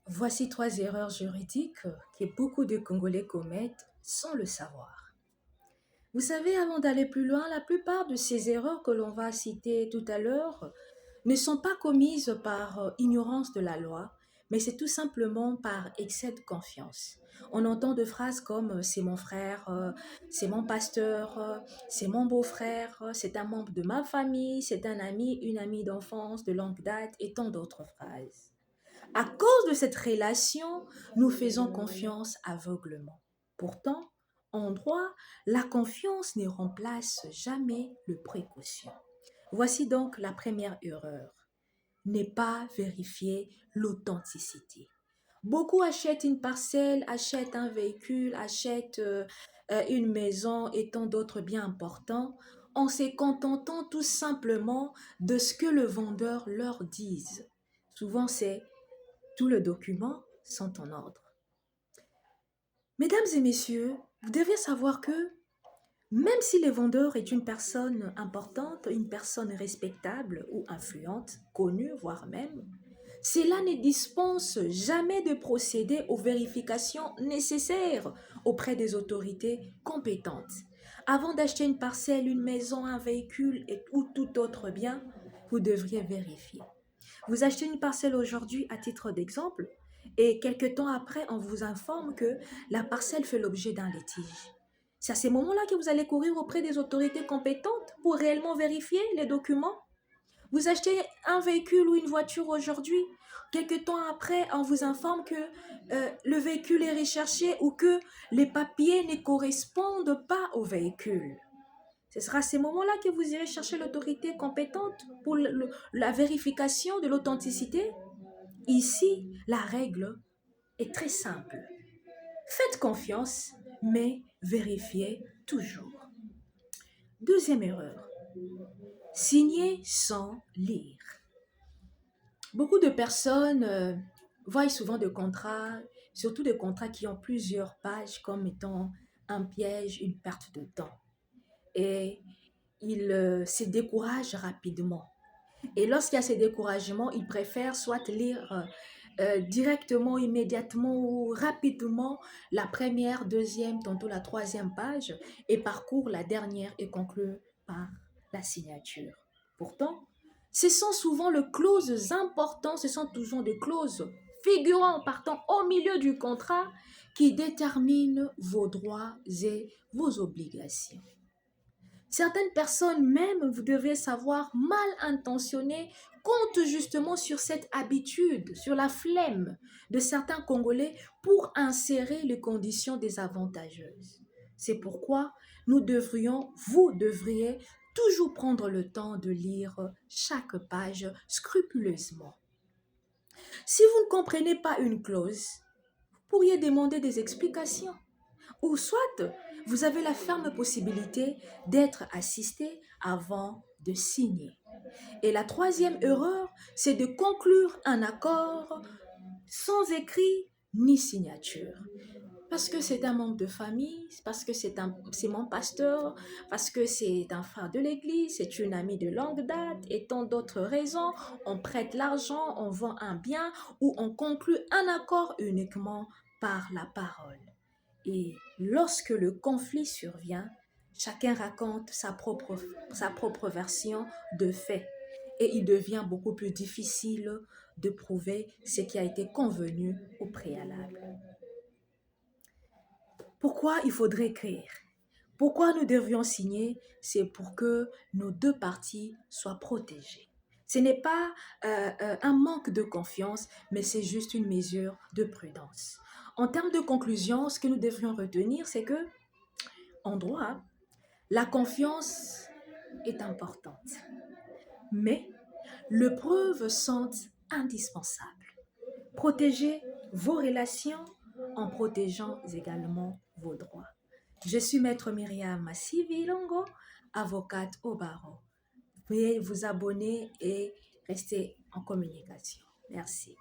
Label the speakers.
Speaker 1: Voici 3 erreurs juridiques que beaucoup de Congolais commettent sans le savoir. Vous savez, avant d'aller plus loin, la plupart de ces erreurs que l'on va citer tout à l'heure ne sont pas commises par ignorance de la loi, mais c'est tout simplement par excès de confiance. On entend de phrases comme c'est mon frère, c'est mon pasteur, c'est mon beau-frère, c'est un membre de ma famille, c'est un ami, une amie d'enfance, de longue date et tant d'autres phrases. À cause de cette relation, nous faisons confiance aveuglement. Pourtant, en droit, la confiance ne remplace jamais le précaution. Voici donc la première erreur. Ne pas vérifier l'authenticité. Beaucoup achètent une parcelle, achètent un véhicule, achètent une maison et tant d'autres biens importants en se contentant tout simplement de ce que le vendeur leur dise. Souvent, c'est tous les documents sont en ordre. Mesdames et messieurs, vous devez savoir que même si le vendeur est une personne importante, une personne respectable ou influente, connue voire même, cela ne dispense jamais de procéder aux vérifications nécessaires auprès des autorités compétentes. Avant d'acheter une parcelle, une maison, un véhicule ou tout autre bien, vous devriez vérifier. Vous achetez une parcelle aujourd'hui à titre d'exemple et quelques temps après, on vous informe que la parcelle fait l'objet d'un litige. C'est à ces moments-là que vous allez courir auprès des autorités compétentes pour réellement vérifier les documents. Vous achetez un véhicule ou une voiture aujourd'hui, quelques temps après, on vous informe que le véhicule est recherché ou que les papiers ne correspondent pas au véhicule. Ce sera à ces moments-là que vous irez chercher l'autorité compétente pour la vérification de l'authenticité. Ici, la règle est très simple. Faites confiance, mais vérifiez toujours. Deuxième erreur, signer sans lire. Beaucoup de personnes voient souvent des contrats, surtout des contrats qui ont plusieurs pages comme étant un piège, une perte de temps. Et ils se découragent rapidement. Et lorsqu'il y a ces découragements, ils préfèrent soit lire directement, immédiatement ou rapidement la première, deuxième, tantôt la troisième page et parcourent la dernière et concluent par la signature. Pourtant, ce sont souvent les clauses importantes, ce sont toujours des clauses figurant partant au milieu du contrat qui déterminent vos droits et vos obligations. Certaines personnes même, vous devez savoir, mal intentionnées, comptent justement sur cette habitude, sur la flemme de certains Congolais pour insérer les conditions désavantageuses. C'est pourquoi vous devriez toujours prendre le temps de lire chaque page scrupuleusement. Si vous ne comprenez pas une clause, vous pourriez demander des explications. Ou soit, vous avez la ferme possibilité d'être assisté avant de signer. Et la troisième erreur, c'est de conclure un accord sans écrit ni signature. Parce que c'est un membre de famille, parce que c'est mon pasteur, parce que c'est un frère de l'église, c'est une amie de longue date et tant d'autres raisons. On prête l'argent, on vend un bien ou on conclut un accord uniquement par la parole. Et lorsque le conflit survient, chacun raconte sa propre version de fait. Et il devient beaucoup plus difficile de prouver ce qui a été convenu au préalable. Pourquoi il faudrait écrire? Pourquoi nous devrions signer? C'est pour que nos deux parties soient protégées. Ce n'est pas un manque de confiance, mais c'est juste une mesure de prudence. En termes de conclusion, ce que nous devrions retenir, c'est que, en droit, la confiance est importante, mais les preuves sont indispensables. Protégez vos relations en protégeant également vos droits. Je suis Maître Myriam Massivi Longo, avocate au barreau. Veuillez vous abonner et rester en communication. Merci.